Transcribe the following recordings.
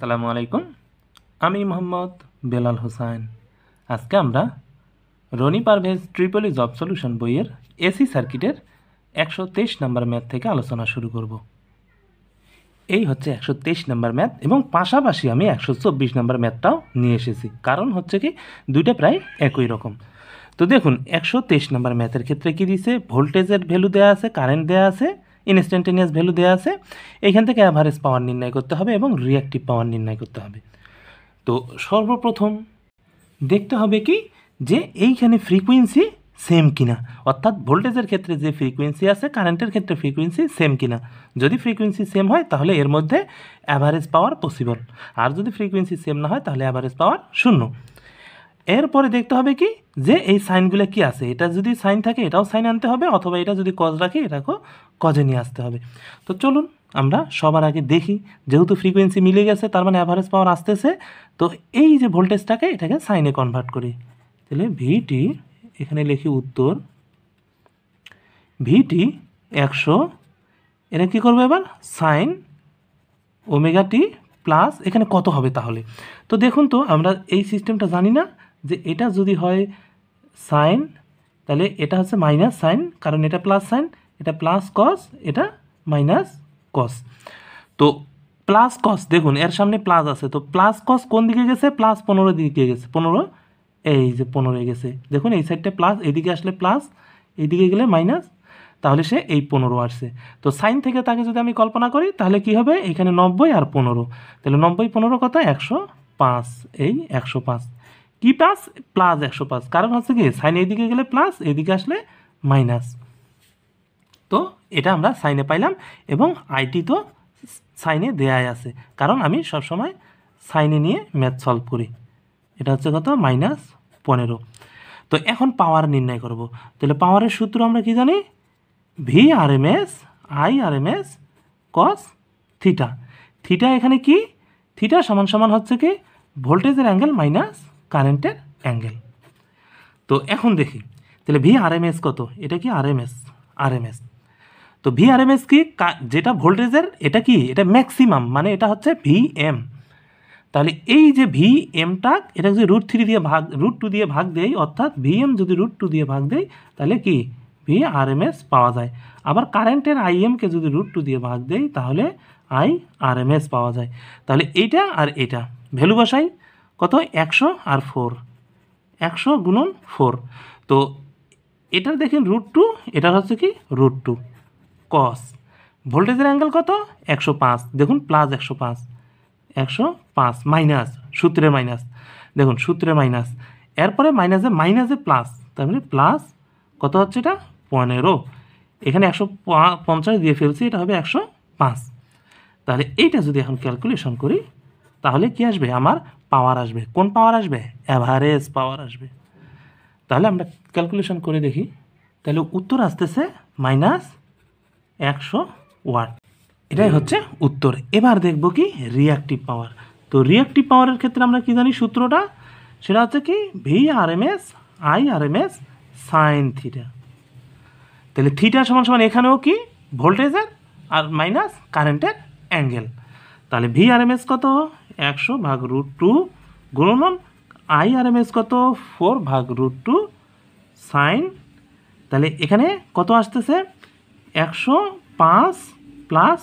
আসসালামু আলাইকুম। আমি মোহাম্মদ বেলাল হোসাইন। আজকে আমরা রনি পারভেজ ট্রিপলি জব সলিউশন বইয়ের এসি সার্কিটের 123 নম্বর ম্যাথ থেকে আলোচনা শুরু করব। এই হচ্ছে 123 নম্বর ম্যাথ এবং পাশাপাশি আমি 124 নম্বর ম্যাথটাও নিয়ে এসেছি, কারণ হচ্ছে কি দুইটা প্রায় একই রকম। তো দেখুন 123 নম্বর ম্যাথের ক্ষেত্রে কি দিয়েছে, ভোল্টেজের ভ্যালু দেওয়া আছে, কারেন্ট দেওয়া আছে, ইনস্ট্যান্টেনিয়াস ভ্যালু দেওয়া আছে। এইখান থেকে অ্যাভারেজ পাওয়ার নির্ণয় করতে হবে এবং রিঅ্যাক্টিভ পাওয়ার নির্ণয় করতে হবে। তো সর্বপ্রথম দেখতে হবে কি যে এইখানে ফ্রিকোয়েন্সি সেম কিনা, অর্থাৎ ভোল্টেজের ক্ষেত্রে যে ফ্রিকোয়েন্সি আছে কারেন্টের ক্ষেত্রে ফ্রিকোয়েন্সি সেম কিনা। যদি ফ্রিকোয়েন্সি সেম হয় তাহলে এর মধ্যে অ্যাভারেজ পাওয়ার পসিবল, আর যদি ফ্রিকোয়েন্সি সেম না হয় তাহলে অ্যাভারেজ পাওয়ার শূন্য। এরপরে দেখতে হবে কি যে এই সাইনগুলো কি আছে, এটা যদি সাইন থাকে এটাও সাইন আনতে হবে, অথবা এটা যদি কজ রাখি এটাকেও কজে নিয়ে আসতে হবে। তো চলুন আমরা সবার আগে দেখি, যেহেতু ফ্রিকোয়েন্সি মিলে গেছে তার মানে অ্যাভারেজ পাওয়ার আসতেছে। তো এই যে ভোল্টেজটাকে এটাকে সাইনে কনভার্ট করি, তাহলে ভিটি এখানে লিখি উত্তর ভিটি 100, এটা কী করবো এবার সাইন ওমেগা টি প্লাস এখানে কত হবে তাহলে। তো দেখুন তো আমরা এই সিস্টেমটা জানি না যে এটা যদি হয় সাইন তাহলে এটা হচ্ছে মাইনাস সাইন, কারণ এটা প্লাস সাইন, এটা প্লাস কস, এটা মাইনাস কস। তো প্লাস কস দেখুন এর সামনে প্লাস আছে, তো প্লাস কস কোন দিকে গেছে, প্লাস 15 দিকে গেছে, 15 এই যে 15 গেছে। দেখুন এই সাইডটা প্লাস, এইদিকে আসলে প্লাস, এইদিকে গেলে মাইনাস, তাহলে সে এই 15 আসছে। তো সাইন থেকে তাকে যদি আমি কল্পনা করি তাহলে কি হবে, এখানে 90 আর 15, তাহলে 90 15 কত 105, এই 105 কি প্লাস প্লাস 105, কারণ হচ্ছে কি সাইন এইদিকে গেলে প্লাস, এইদিকে আসলে মাইনাস। তো এটা আমরা সাইনে পাইলাম এবং আইটি তো সাইনে দেয়াই আছে, কারণ আমি সবসময় সাইনে নিয়ে ম্যাথ সলভ করি। এটা হচ্ছে কত -15। তো এখন পাওয়ার নির্ণয় করব, তাহলে পাওয়ারের সূত্র আমরা কি জানি, V R M S I R M S cos theta. Theta এখানে কি, থিটা সমান সমান হচ্ছে কি ভোল্টেজের অ্যাঙ্গেল মাইনাস কারেন্টের অ্যাঙ্গেল। তো এখন দেখি তাহলে ভি আর এম এস কত, এটা কি আর এম এস। তো ভি আর এম এস কি, যেটা ভোল্টেজের এটা কি, এটা ম্যাক্সিমাম, মানে এটা হচ্ছে ভি এম। তাহলে এই যে ভি এমটা এটা যদি √3 দিয়ে ভাগ √2 দিয়ে ভাগ দেই, অর্থাৎ ভি এম যদি √2 দিয়ে ভাগ দেই তাহলে কি ভি আর এম এস পাওয়া যায়। আবার কারেন্টের আই এমকে যদি √2 দিয়ে ভাগ দেই তাহলে আই আর এম এস পাওয়া যায়। তাহলে এইটা আর এটা ভ্যালু বসাই, কত 100 আর 4, 100 গুণন 4। তো এটার দেখেন √2, এটার হচ্ছে কি √2 কস। ভোল্টেজের অ্যাঙ্গেল কত 105, দেখুন প্লাস 105 মাইনাস সূত্রের মাইনাস, দেখুন সূত্রের মাইনাস, এরপরে মাইনাসে প্লাস, তার মানে প্লাস কত হচ্ছে এটা 15, এখানে 150 দিয়ে ফেলছি, এটা হবে 105। তাহলে এইটা যদি এখন ক্যালকুলেশন করি তাহলে কি আসবে, আমার পাওয়ার আসবে, কোন পাওয়ার আসবে, অ্যাভারেজ পাওয়ার আসবে। তাহলে আমরা ক্যালকুলেশন করে দেখি, তাহলে উত্তর আসতেছে -100 ওয়াট, এটাই হচ্ছে উত্তর। এবার দেখব কি রিঅ্যাক্টিভ পাওয়ার। তো রিঅ্যাক্টিভ পাওয়ারের ক্ষেত্রে আমরা কি জানি সূত্রটা, সেটা হচ্ছে কি V R M S I R M S sine theta. তাহলে থিটা সমান সমান এখানেও কি ভোল্টেজের আর মাইনাস কারেন্টের অ্যাঙ্গেল। তাহলে ভি আর এম এস কত 100 ভাগ √2 গুণন আই আর এম এস কত 4 ভাগ √2 সাইন, তাহলে এখানে কত আসতেছে 105 প্লাস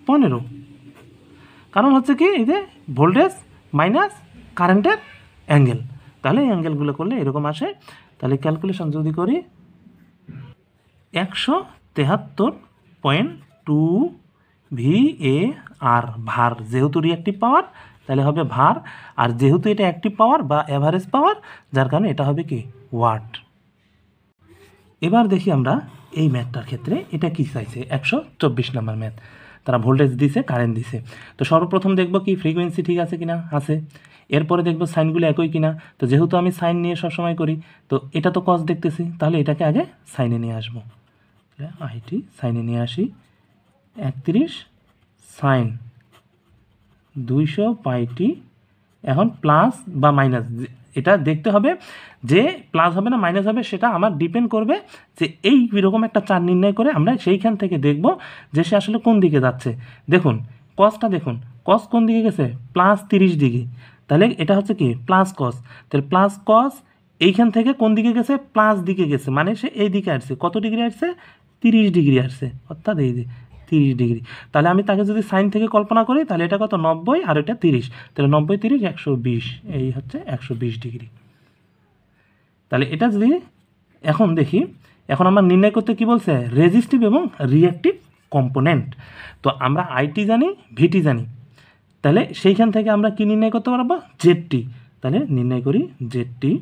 15, কারণ হচ্ছে কি এই যে ভোল্টেজ মাইনাস কারেন্টের অ্যাঙ্গেল, তাহলে এই অ্যাঙ্গেলগুলো করলে এরকম আসে। তাহলে ক্যালকুলেশন যদি করি 173.2 VAR ভার, যেহেতু রিঅ্যাক্টিভ পাওয়ার তাহলে হবে ভার, আর যেহেতু এটা অ্যাক্টিভ পাওয়ার বা অ্যাভারেজ পাওয়ার যার কারণে এটা হবে কি ওয়াট। এবার দেখি আমরা এই ম্যাথটার ক্ষেত্রে এটা কি চাইছে, 124 নম্বর ম্যাথ, তারা ভোল্টেজ দিছে কারেন্ট দিছে। তো সর্বপ্রথম দেখব কি ফ্রিকোয়েন্সি ঠিক আছে কিনা, আছে। এরপরে দেখব সাইনগুলো একই কিনা, তো যেহেতু আমি সাইন নিয়ে সবসময় করি তো এটা তো কস দেখতেছি, তাহলে এটাকে আগে সাইনে নিয়ে আসবো, আইটি সাইনে নিয়ে আসি, 31 সাইন 200 পাইটি। এখন প্লাস বা মাইনাস এটা দেখতে হবে যে প্লাস হবে না মাইনাস হবে, সেটা আমার ডিপেন্ড করবে যে এই রকম একটা চার নির্ণয় করে আমরা সেইখান থেকে দেখব যে সে আসলে কোন দিকে যাচ্ছে। দেখুন কসটা, দেখুন কস কোন দিকে গেছে প্লাস 30 ডিগ্রি, তাহলে এটা হচ্ছে কি প্লাস কস, তাহলে প্লাস কস এইখান থেকে কোন দিকে গেছে প্লাস দিকে গেছে, মানে সে এই দিকে আসছে, কত ডিগ্রি আসছে 30 ডিগ্রি আসছে, অর্থাৎ এই যে 30 ডিগ্রি। তাহলে আমি তাকে যদি সাইন থেকে কল্পনা করি তাহলে এটা কত 90 আর এটা 30, তাহলে 90 30 120, এই হচ্ছে 120 ডিগ্রি। তাহলে এটা যদি এখন দেখি, এখন আমরা নির্ণয় করতে কি বলছে রেজিস্টিভ এবং রিঅ্যাক্টিভ কম্পোনেন্ট। তো আমরা আইটি জানি ভিটি জানি, তাহলে সেইখান থেকে আমরা কি নির্ণয় করতে পারবো জেডটি, তাহলে নির্ণয় করি জেডটি।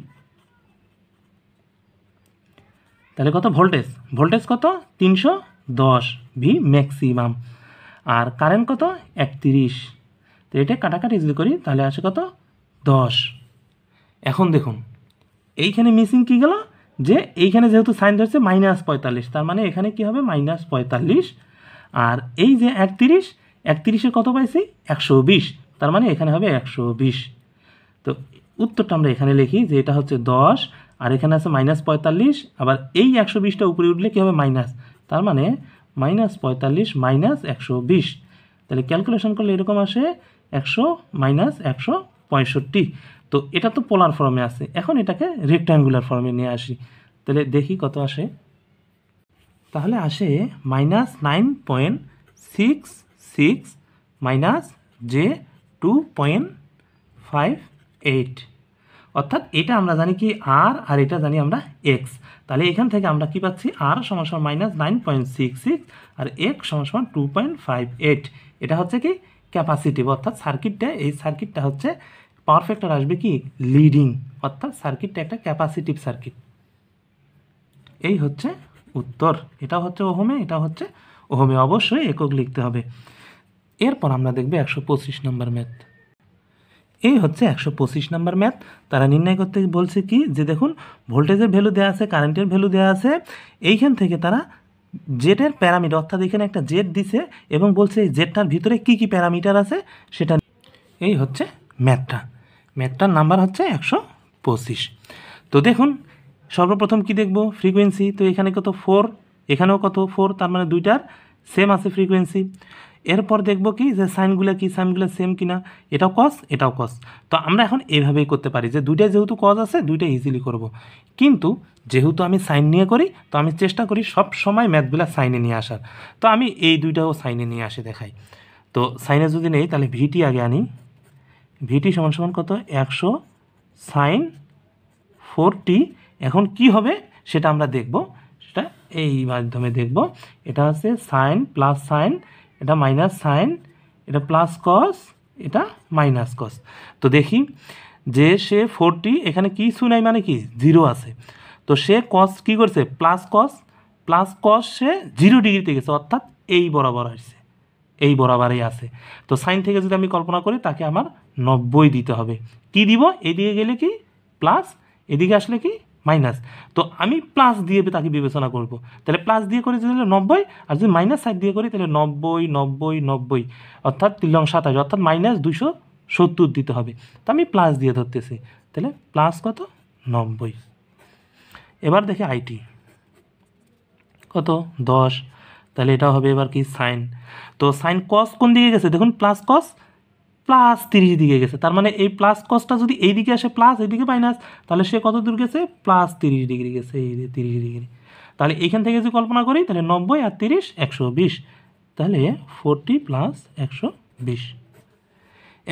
তাহলে কত ভোল্টেজ, ভোল্টেজ কত 310 ভি ম্যাক্সিমাম, আর কারেন্ট কত 31, তো এটা কাটাকাটি যদি করি তাহলে আসে কত 10। এখন দেখুন এইখানে মিসিং কি গেল, যে এইখানে যেহেতু সাইন ধরছে -45, তার মানে এখানে কি হবে -45, আর এই যে 31 কত পাইছি 120, তার মানে এখানে হবে 120। তো উত্তরটা আমরা এখানে লিখি যে এটা হচ্ছে 10, আর এখানে আছে -45, আবার এই 120টা উপরে উঠলে কী হবে মাইনাস, তার মানে -45 -120, তাহলে ক্যালকুলেশন করলে এরকম আসে 100 -165। তো এটা তো পোলার ফর্মে আছে, এখন এটাকে রেক্ট্যাঙ্গুলার ফর্মে নিয়ে আসি, তাহলে দেখি কত আসে। তাহলে আসে -9.66 -J2.58, অর্থাৎ এটা আমরা জানি কি আর এটা জানি আমরা এক্স, তাহলে এখান থেকে আমরা কি পাচ্ছি আর সমান -9.66 আর এক্স সমান 2.58। এটা হচ্ছে কি ক্যাপাসিটিভ, অর্থাৎ সার্কিটটা, এই সার্কিটটা হচ্ছে পাওয়ার ফ্যাক্টর আসবে কি লিডিং, অর্থাৎ সার্কিটটা একটা ক্যাপাসিটিভ সার্কিট। এই হচ্ছে উত্তর, এটা হচ্ছে ওহমে, এটা হচ্ছে ওহমে, অবশ্যই একক লিখতে হবে। এরপর আমরা দেখব 125 নম্বর ম্যাথ। এই হচ্ছে 125 নম্বর ম্যাথ। তারা নির্ণয় করতে বলছে কি যে দেখুন ভোল্টেজের ভ্যালু দেওয়া আছে, কারেন্টের ভ্যালু দেওয়া আছে, এইখান থেকে তারা জেডের প্যারামিটার, অর্থাৎ এখানে একটা জেড দিছে এবং বলছে এই জেডটার ভিতরে কি কি প্যারামিটার আছে সেটা। এই হচ্ছে ম্যাথটার নাম্বার হচ্ছে 125। তো দেখুন সর্বপ্রথম কি দেখব ফ্রিকোয়েন্সি, তো এখানে কত 4, এখানেও কত 4, তার মানে দুইটার সেম আছে ফ্রিকোয়েন্সি। এরপর দেখব কি যে সাইনগুলো কি, সাইনগুলো সেম কিনা, এটাও কস এটাও কস। তো আমরা এখন এইভাবেই করতে পারি যে দুইটা যেহেতু কস আছে দুইটা ইজিলি করব, কিন্তু যেহেতু আমি সাইন নিয়ে করি তো আমি চেষ্টা করি সব সময় ম্যাথগুলো সাইনে নিয়ে আসার। তো আমি এই দুইটাও সাইনে নিয়ে আসে দেখাই। তো সাইনে যদি নেই তাহলে ভিটি আগে আনি, ভিটি সমান কত 100 সাইন 40। এখন কি হবে সেটা আমরা দেখব, সেটা এই মাধ্যমে দেখব। এটা হচ্ছে সাইন প্লাস সাইন, এটা মাইনাস সাইন, এটা প্লাস কস, এটা মাইনাস কস। তো দেখি যে সে 40 এখানে কিছু নাই মানে কি 0 আছে, তো সে কস কি করছে প্লাস কস সে 0 ডিগ্রিতে গেছে, অর্থাৎ এই বরাবর আসছে, এই বরাবরই আছে। তো সাইন থেকে যদি আমি কল্পনা করি তাকে আমার 90 দিতে হবে। কি দিব, এদিকে গেলে কি প্লাস, এদিকে আসলে কি মাইনাস, তো আমি প্লাস দিয়ে তাকে বিবেচনা করব। তাহলে প্লাস দিয়ে করি যদি 90, আর যদি মাইনাস সাইড দিয়ে করি তাহলে 90 90 90, অর্থাৎ 3×27, অর্থাৎ -270 দিতে হবে। তো আমি প্লাস দিয়ে ধরতেছি, তাহলে প্লাস কত 90। এবার দেখি আইটি কত 10, তাহলে এটা হবে এবার কি সাইন। তো সাইন কস কোন দিকে গেছে দেখুন প্লাস কস প্লাস 30 দিকে গেছে, তার মানে এই প্লাস কসটা যদি এই দিকে আসে প্লাস এইদিকে মাইনাস, তাহলে সে কত দূর গেছে প্লাস 30 ডিগ্রি গেছে, এই 30 ডিগ্রি। তাহলে এইখান থেকে যদি কল্পনা করি তাহলে 90 আর 30 120, তাহলে 40 প্লাস 120।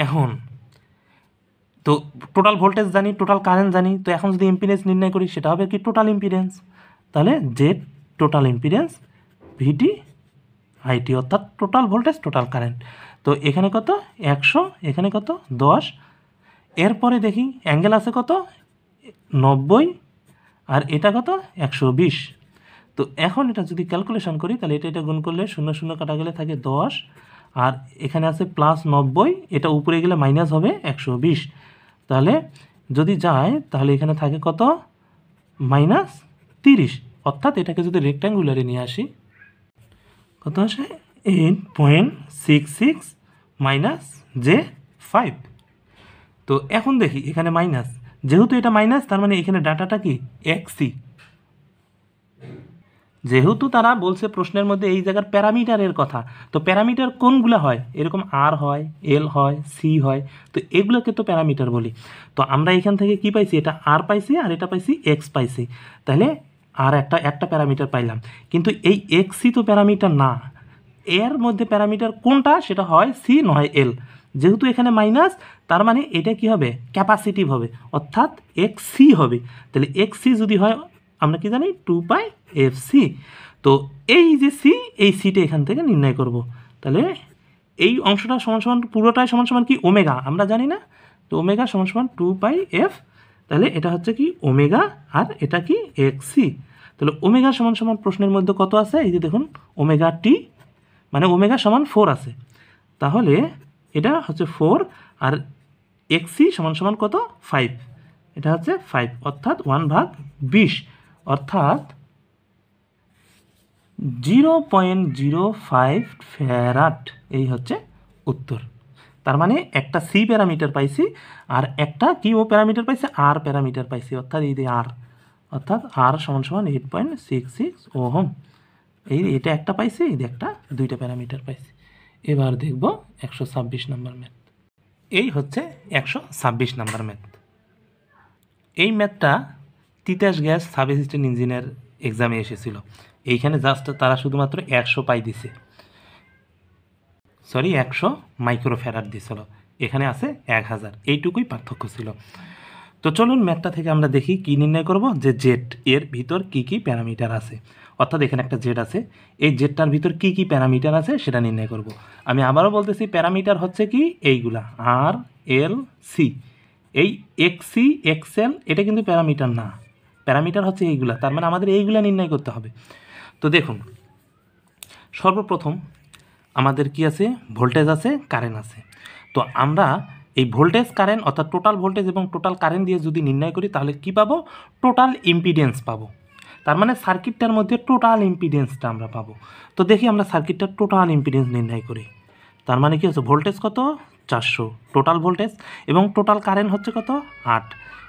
এখন তো টোটাল ভোল্টেজ জানি, টোটাল কারেন্ট জানি, তো এখন যদি ইম্পিডেন্স নির্ণয় করি সেটা হবে কি টোটাল ইম্পিডেন্স, তাহলে Z total impedance VT IT, অর্থাৎ টোটাল ভোল্টেজ টোটাল কারেন্ট। তো এখানে কত 100, এখানে কত 10। এরপরে দেখি অ্যাঙ্গেল আছে কত 90, আর এটা কত 120। তো এখন এটা যদি ক্যালকুলেশন করি তাহলে এটা গুণ করলে 0 0 কাটা গেলে থাকে 10, আর এখানে আছে প্লাস 90, এটা উপরে গেলে মাইনাস হবে 120। তাহলে যদি যায় তাহলে এখানে থাকে কত -30, অর্থাৎ এটাকে যদি রেক্ট্যাঙ্গুলারে নিয়ে আসি কত আসে 8.66 -J5। তো এখন দেখি এখানে মাইনাস, যেহেতু এটা মাইনাস তার মানে এখানে ডাটাটা কি এক্সি, যেহেতু তারা বলছে প্রশ্নের মধ্যে এই জায়গার প্যারামিটারের কথা, তো প্যারামিটার কোনগুলো হয়, এরকম আর হয়, এল হয়, সি হয়, তো এগুলোকে তো প্যারামিটার বলি। তো আমরা এখান থেকে কি পাইছি, এটা আর পাইছি আর এটা পাইছি এক্স পাইছি, তাহলে আর একটা প্যারামিটার পাইলাম। কিন্তু এই এক্সই তো প্যারামিটার না, এর মধ্যে প্যারামিটার কোনটা সেটা হয় সি নয় এল। যেহেতু এখানে মাইনাস, তার মানে এটা কি হবে, ক্যাপাসিটিভ হবে, অর্থাৎ এক্স সি হবে। তাহলে এক্স সি যদি হয় আমরা কি জানি 2π/fc। তো এই যে সি, এই সিটা এখান থেকে নির্ণয় করব। তাহলে এই অংশটা সমান সমান পুরোটাই সমান সমান কি ওমেগা, আমরা জানি না, তো ওমেগা সমান সমান 2πf। তাহলে এটা হচ্ছে কি ওমেগা আর এটা কি এক্স সি। তাহলে ওমেগা সমান সমান প্রশ্নের মধ্যে কত আছে, এই যে দেখুন ওমেগা টি, মানে ওমেগা সমান 4 আছে, তাহলে এটা হচ্ছে 4 আর এক্সি সমান সমান কত 5, এটা হচ্ছে 5 অর্থাৎ 1/20 অর্থাৎ 0.05 ফ্যারাড, এই হচ্ছে উত্তর। তার মানে একটা সি প্যারামিটার পাইছি আর একটা কি ও প্যারামিটার পাইছি, আর প্যারামিটার পাইছি, অর্থাৎ এই যে আর, অর্থাৎ আর সমান সমান 8.66 ওহম। এটা একটা পাইছি, এই একটা, দুইটা প্যারামিটার পাইছি। এবার দেখব 126 নম্বর ম্যাথ। এই হচ্ছে 126 নম্বর ম্যাথ। এই ম্যাথটা Titas gas sub assistant engineer এক্সামে এসেছিল। এইখানে জাস্ট তারা শুধুমাত্র 100 পাই দিছে, সরি 100 মাইক্রোফ্যারাড দিছিল, এখানে আছে 1000, এইটুকুই পার্থক্য ছিল। তো চলুন ম্যাথটা থেকে আমরা দেখি কি নির্ণয় করব, যে জেড এর ভিতর কি কি প্যারামিটার আছে, অর্থাৎ এখানে একটা জেড আছে, এই জেডটার ভিতর কি কি প্যারামিটার আছে সেটা নির্ণয় করব। আমি আবারও বলতেছি প্যারামিটার হচ্ছে কি এইগুলা আর এল সি, এই এক্সি এক্সএল এটা কিন্তু প্যারামিটার না, প্যারামিটার হচ্ছে এইগুলা, তার মানে আমাদের এইগুলা নির্ণয় করতে হবে। তো দেখুন সর্বপ্রথম আমাদের কি আছে, ভোল্টেজ আছে, কারেন্ট আছে। তো আমরা এই ভোল্টেজ কারেন্ট অর্থাৎ টোটাল ভোল্টেজ এবং টোটাল কারেন্ট দিয়ে যদি নির্ণয় করি তাহলে কি পাবো, টোটাল ইম্পিডেন্স পাবো। তার মানে সার্কিটটার মধ্যে টোটাল ইম্পিডেন্সটা আমরা পাবো। তো দেখি আমরা সার্কিটটার টোটাল ইম্পিডেন্স নির্ণয় করি। তার মানে কি হচ্ছে, ভোল্টেজ কত 400 টোটাল ভোল্টেজ, এবং টোটাল কারেন্ট হচ্ছে কত 8,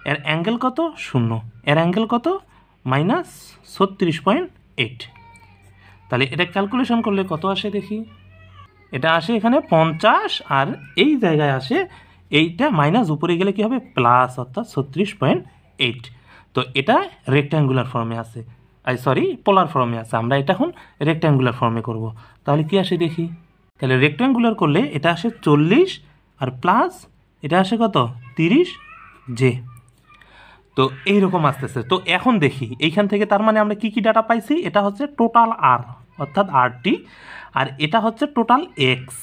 এর অ্যাঙ্গেল কত 0, এর অ্যাঙ্গেল কত -36.8। তাহলে এটা ক্যালকুলেশন করলে কত আসে দেখি, এটা আসে এখানে 50 আর এই জায়গায় আসে এইটা মাইনাস, উপরে গেলে কি হবে প্লাস, অর্থাৎ 36.8। তো এটা রেক্ট্যাঙ্গুলার ফর্মে আছে, পোলার ফর্মে আছে, আমরা এটা এখন রেক্ট্যাঙ্গুলার ফর্মে করব। তাহলে কি আসে দেখি, তাহলে রেক্ট্যাঙ্গুলার করলে এটা আসে 40 আর প্লাস এটা আসে কত 30 জে। তো এইরকম আসতেছে। তো এখন দেখি এইখান থেকে তার মানে আমরা কি কি ডাটা পাইছি, এটা হচ্ছে টোটাল আর অর্থাৎ আরটি, আর এটা হচ্ছে টোটাল এক্স।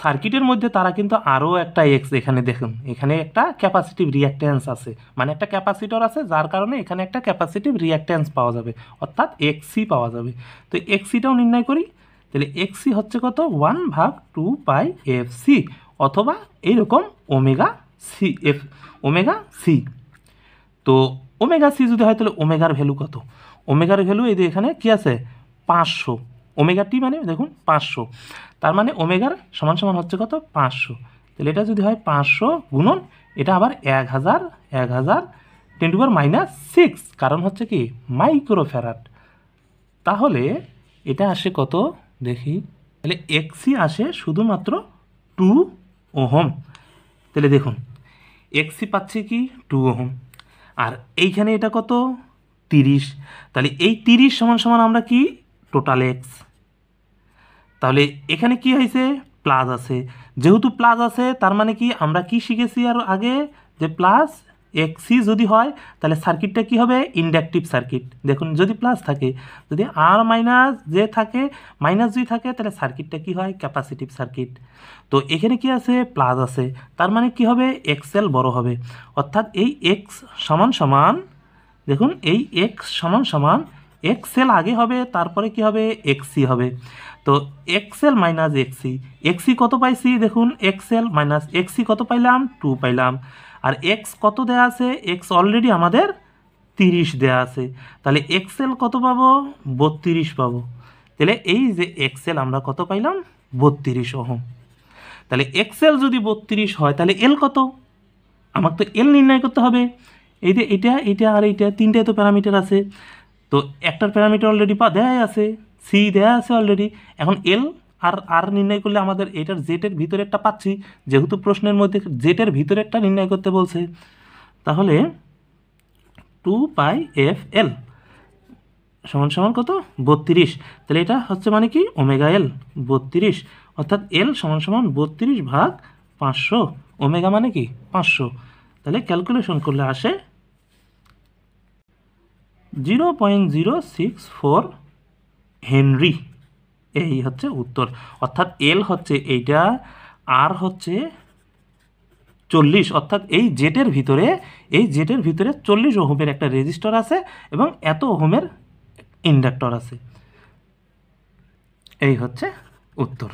সার্কিটের মধ্যে তারা কিন্তু আরও একটা এক্স, এখানে দেখুন এখানে একটা ক্যাপাসিটিভ রিঅ্যাক্ট্যান্স আছে, মানে একটা ক্যাপাসিটর আছে যার কারণে এখানে একটা ক্যাপাসিটিভ রিঅ্যাক্ট্যান্স পাওয়া যাবে, অর্থাৎ এক্সি পাওয়া যাবে। তো এক্সিটাও নির্ণয় করি, তাহলে এক্সি হচ্ছে কত 1/2πfc অথবা এইরকম omega C F, omega C. তো ওমেগা সি যদি হয় তাহলে ওমেগার ভ্যালু কত, ওমেগার ভ্যালু এই যে এখানে কি আছে 500, ওমেগা টি মানে দেখুন 500, তার মানে ওমেগার সমান সমান হচ্ছে কত 500। তাহলে এটা যদি হয় 500 গুণন এটা আবার 1000, 10 10 কারণ হচ্ছে কি মাইক্রোফ্যারাড। তাহলে এটা আসে কত দেখি, তাহলে এক্সি আসে শুধুমাত্র 2 ওহম। তাহলে দেখুন এক্সি পাচ্ছে কি 2 ওহম, আর এইখানে এটা কত 30, তাহলে এই 30 সমান সমান আমরা কি টোটাল এক্স। তাহলে এখানে কি হয়েছে প্লাস আছে, যেহেতু প্লাস আছে তার মানে কি আমরা কি শিখেছি আর আগে, যে প্লাস এক্সি যদি হয় তাহলে সার্কিটটা কি হবে ইন্ডাকটিভ সার্কিট। দেখুন যদি প্লাস থাকে, যদি আর মাইনাস যে থাকে, মাইনাস যদি থাকে তাহলে সার্কিটটা কি হয় ক্যাপাসিটিভ সার্কিট। তো এখানে কি আছে প্লাস আছে, তার মানে কি হবে এক্সএল বড় হবে, অর্থাৎ এই এক্স সমান সমান, দেখুন এই এক্স সমান সমান এক্সএল আগে হবে, তারপরে কি হবে এক্সি হবে। তো এক্সএল মাইনাস এক্সি, এক্সি কত পাইছি দেখুন, এক্সএল মাইনাস এক্সি কত পাইলাম 2 পাইলাম, আর এক্স কত দেয়া আছে, এক্স অলরেডি আমাদের 30 দেয়া আছে, তাহলে এক্সএল কত পাবো 32 পাবো। তাহলে এই যে এক্সএল আমরা কত পাইলাম 32 ওহম। তাহলে এক্সএল যদি 32 হয় তাহলে এল কত, আমাকে তো এল নির্ণয় করতে হবে। এই যে এটা আর এইটা তিনটায় তো প্যারামিটার আছে, তো একটার প্যারামিটার অলরেডি দেওয়াই আছে, সি দেওয়া আছে অলরেডি। এখন এল আর আর নির্ণয় করলে আমাদের এটার জেটের ভিতরেরটা পাচ্ছি, যেহেতু প্রশ্নের মধ্যে জেটের ভিতরেরটা নির্ণয় করতে বলছে। তাহলে 2πf_l সমান সমান কত? 32। তাহলে এটা হচ্ছে মানে কি ওমেগা এল 32, অর্থাৎ এল সমান সমান 32/500, ওমেগা মানে কি 500। তাহলে ক্যালকুলেশন করলে আসে 0.064 হেনরি। এই হচ্ছে উত্তর। অর্থাৎ এল হচ্ছে এইটা, আর হচ্ছে 40, অর্থাৎ এই জেটের ভিতরে 40 ওহমের একটা রেজিস্টর আছে এবং এত ওহমের ইন্ডাক্টর আছে। এই হচ্ছে উত্তর।